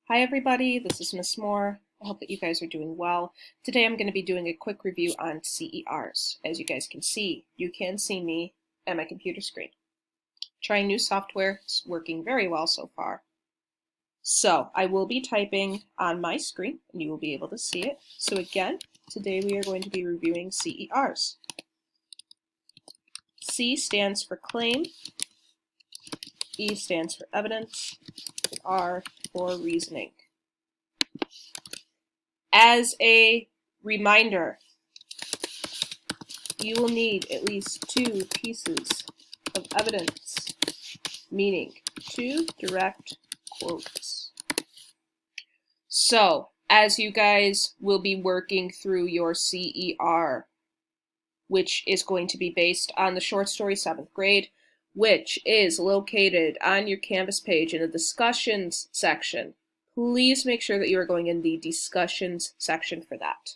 Hi everybody, this is Miss Moore. I hope that you guys are doing well. Today I'm going to be doing a quick review on C.E.Rs. As you guys can see, you can see me at my computer screen. Trying new software, it's working very well so far. So I will be typing on my screen and you will be able to see it. So again, today we are going to be reviewing C.E.Rs. C stands for claim, E stands for evidence, R for reasoning. As a reminder, you will need at least two pieces of evidence, meaning two direct quotes. So, as you guys will be working through your C.E.R., which is going to be based on the short story 7th grade, which is located on your Canvas page in the discussions section, please make sure that you are going in the discussions section for that.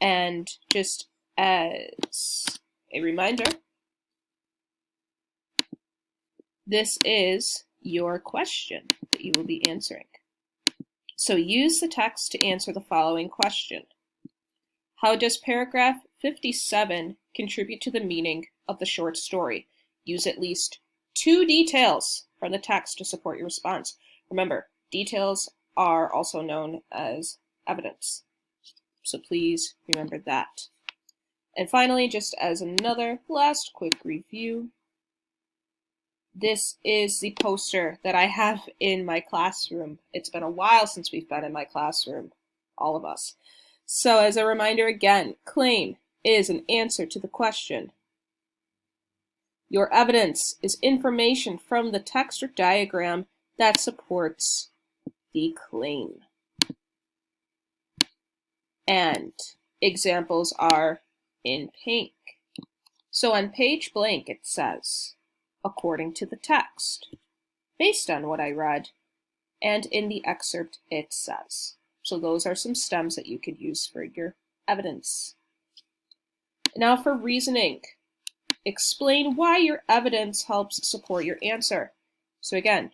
And just as a reminder, this is your question that you will be answering. So use the text to answer the following question. How does paragraph 57 contribute to the meaning of the short story? Use at least two details from the text to support your response. Remember, details are also known as evidence. So please remember that. And finally, just as another last quick review, this is the poster that I have in my classroom. It's been a while since we've been in my classroom, all of us. So as a reminder again, claim is an answer to the question. Your evidence is information from the text or diagram that supports the claim. And examples are in pink. So on page blank it says, according to the text, based on what I read, and in the excerpt it says. So those are some stems that you could use for your evidence. Now for reasoning. Explain why your evidence helps support your answer. So again,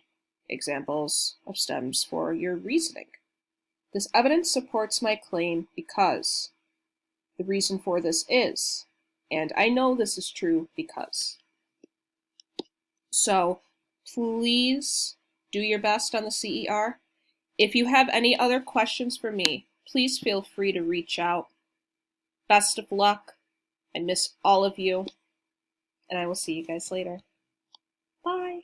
examples of stems for your reasoning. This evidence supports my claim because the reason for this is, and I know this is true because. So please do your best on the C.E.R. If you have any other questions for me, please feel free to reach out. Best of luck. I miss all of you, and I will see you guys later. Bye.